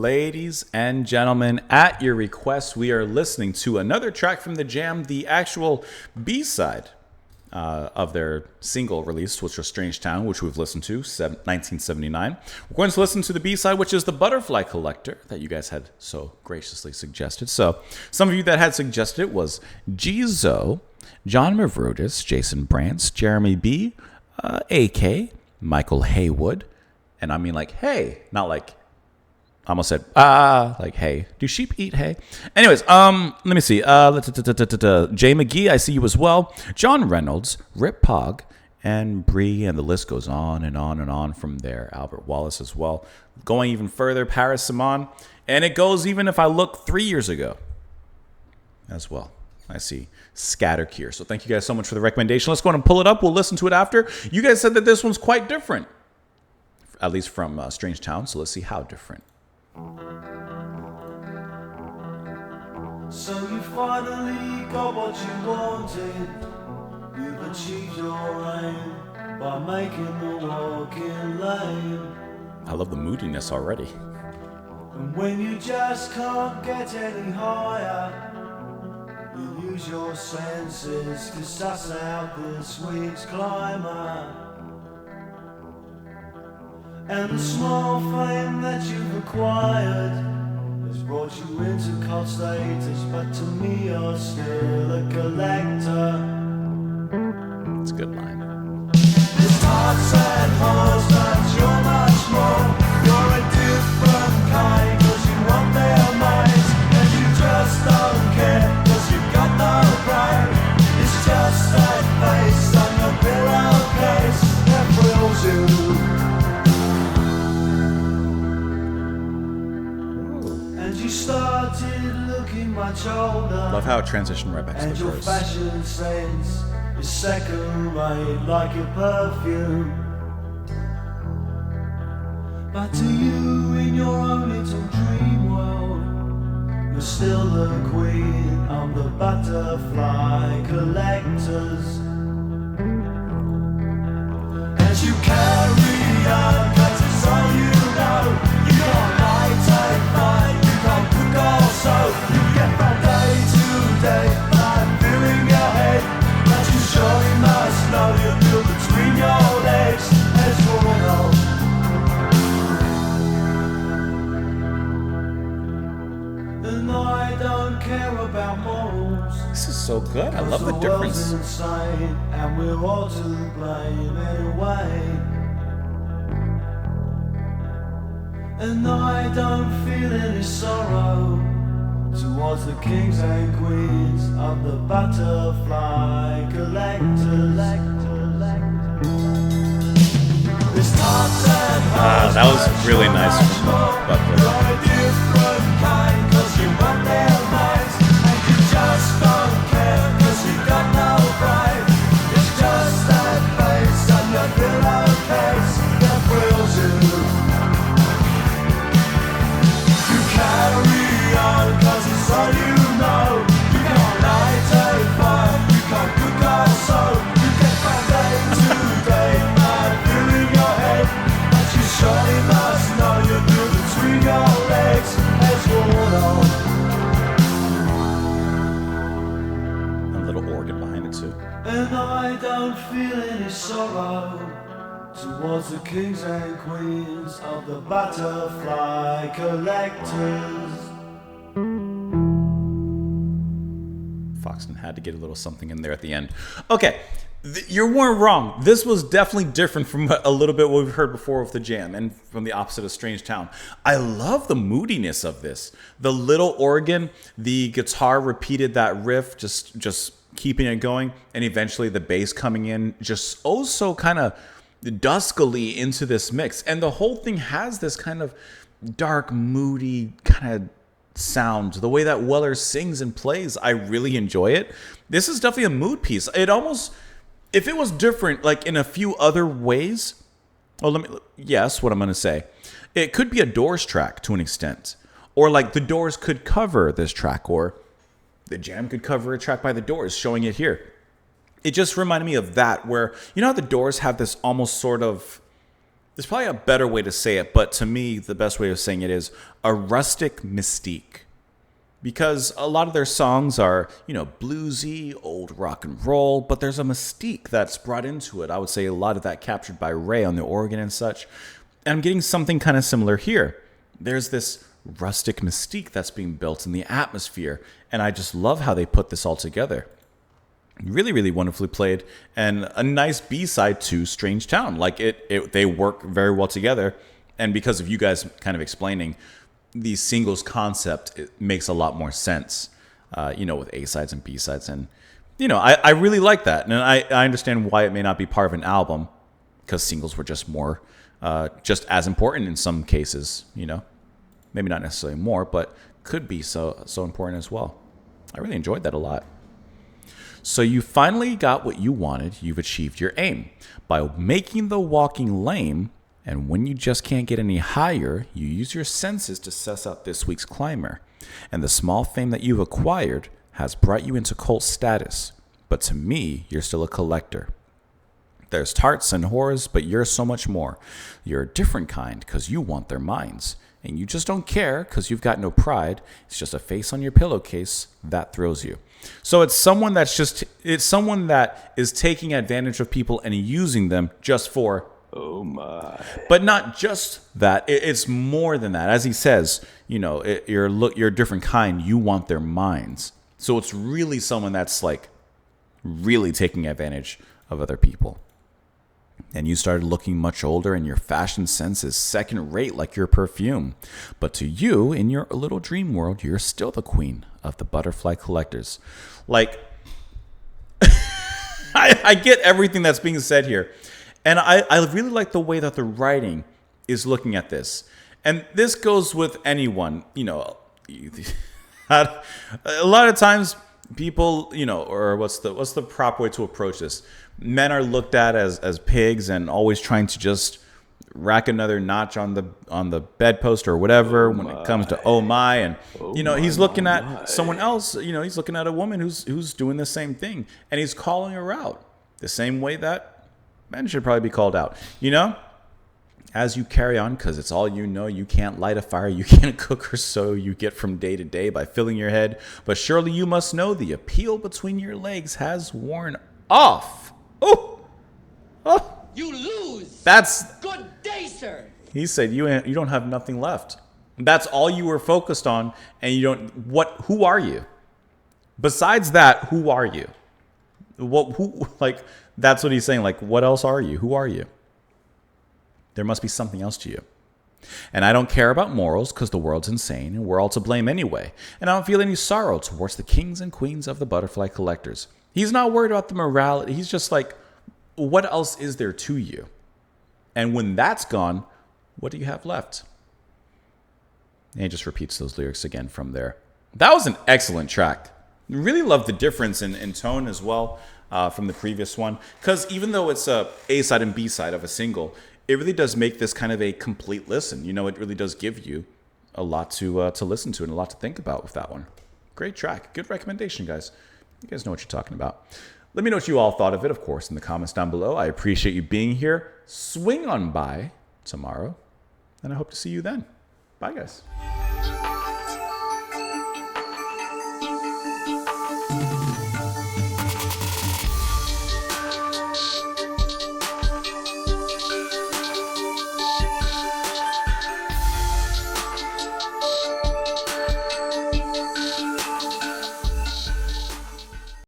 Ladies and gentlemen, at your request, we are listening to another track from the Jam, the actual B-side of their single release, which was Strange Town, which we've listened to, 1979. We're going to listen to the B-side, which is the Butterfly Collector, that you guys had so graciously suggested. So, some of you that had suggested it was Jizo, John Mavrudis, Jason Brantz, Jeremy B., AK, Michael Haywood, and I mean like, hey, not like, I almost said, like, hey. Do sheep eat hay? Anyways, let me see. Jay McGee, I see you as well. John Reynolds, Rip Pog, and Bree, and the list goes on and on and on from there. Albert Wallace as well. Going even further, Paris Simon. And it goes even if I look 3 years ago as well. I see Scatterk here. So thank you guys so much for the recommendation. Let's go ahead and pull it up. We'll listen to it after. You guys said that this one's quite different, at least from Strange Town. So let's see how different. So you finally got what you wanted. You've achieved your aim by making the walking lane. I love the moodiness already. And when you just can't get any higher, you use your senses to suss out this week's climber. And the small fame that you've acquired has brought you into cult status, but to me you're still a collector. It's a good line. It's hard, sad, horse, but you're much more. You're a different kind, cause you want their minds. And you just don't care, cause you've got no pride. It's just that face on your pillowcase that thrills you. You started looking much older. Love how it transitioned right back to the verse. And your fashion sense is second rate like your perfume. But to you in your own little dream world, you're still the queen of the butterfly collectors. As you carry on, that is all you know. You don't like take fire. Also, you get from day to day by filling your head. But you surely must know you're built between your legs. As for all, and I don't care about morals. This is so good. I love the difference. Insane, and we're all to blame anyway. And I don't feel any sorrow towards the kings and queens of the butterfly collectors. That was really nice from Butler. And I don't feel any sorrow towards the kings and queens of the butterfly collectors. Foxton had to get a little something in there at the end. Okay, you weren't wrong. This was definitely different from a little bit what we've heard before with the Jam and from the opposite of Strange Town. I love the moodiness of this. The little organ, the guitar repeated that riff, just keeping it going, and eventually the bass coming in just so kind of duskily into this mix. And the whole thing has this kind of dark, moody kind of sound. The way that Weller sings and plays, I really enjoy it. This is definitely a mood piece. It almost, if it was different, like in a few other ways, what I'm going to say, it could be a Doors track to an extent, or like the Doors could cover this track, or the Jam could cover a track by the Doors, showing it here. It just reminded me of that, where, you know how the Doors have this almost sort of There's probably a better way to say it, but to me, the best way of saying it is a rustic mystique. Because a lot of their songs are, bluesy, old rock and roll, but there's a mystique that's brought into it. I would say a lot of that captured by Ray on the organ and such. And I'm getting something kind of similar here. There's this rustic mystique that's being built in the atmosphere, and I just love how they put this all together. Really, really wonderfully played, and a nice B-side to Strange Town. Like they work very well together, and because of you guys kind of explaining the singles concept, it makes a lot more sense, with A-sides and B-sides, and I really like that, and I understand why it may not be part of an album, because singles were just more, just as important in some cases, maybe not necessarily more, but could be so important as well. I really enjoyed that a lot. So you finally got what you wanted. You've achieved your aim by making the walking lame. And when you just can't get any higher, you use your senses to suss out this week's climber. And the small fame that you've acquired has brought you into cult status. But to me, you're still a collector. There's tarts and whores, but you're so much more. You're a different kind because you want their minds. And you just don't care because you've got no pride. It's just a face on your pillowcase that throws you. So it's someone that is taking advantage of people and using them just for, oh my. But not just that. It's more than that. As he says, you're a different kind. You want their minds. So it's really someone that's like really taking advantage of other people. And you started looking much older, and your fashion sense is second rate like your perfume. But to you, in your little dream world, you're still the queen of the butterfly collectors. Like, I get everything that's being said here. And I really like the way that the writing is looking at this. And this goes with anyone, a lot of times people, or what's the proper way to approach this? Men are looked at as pigs and always trying to just rack another notch on the bedpost or whatever when it comes to oh my, and he's looking at someone else, he's looking at a woman who's doing the same thing, and he's calling her out the same way that men should probably be called out. As you carry on, because it's all you can't light a fire, you can't cook or sew, you get from day to day by filling your head. But surely you must know the appeal between your legs has worn off. Oh! You lose. That's Good day, sir. He said you don't have nothing left. That's all you were focused on, and you don't. Who are you? Besides that, who are you? That's what he's saying. Like, what else are you? Who are you? There must be something else to you. And I don't care about morals because the world's insane and we're all to blame anyway. And I don't feel any sorrow towards the kings and queens of the butterfly collectors. He's not worried about the morality. He's just like, what else is there to you? And when that's gone, what do you have left? And he just repeats those lyrics again from there. That was an excellent track. Really loved the difference in tone as well from the previous one. Because even though it's a A-side and B-side of a single, it really does make this kind of a complete listen. It really does give you a lot to listen to and a lot to think about with that one. Great track. Good recommendation, guys. You guys know what you're talking about. Let me know what you all thought of it, of course, in the comments down below. I appreciate you being here. Swing on by tomorrow, and I hope to see you then. Bye, guys.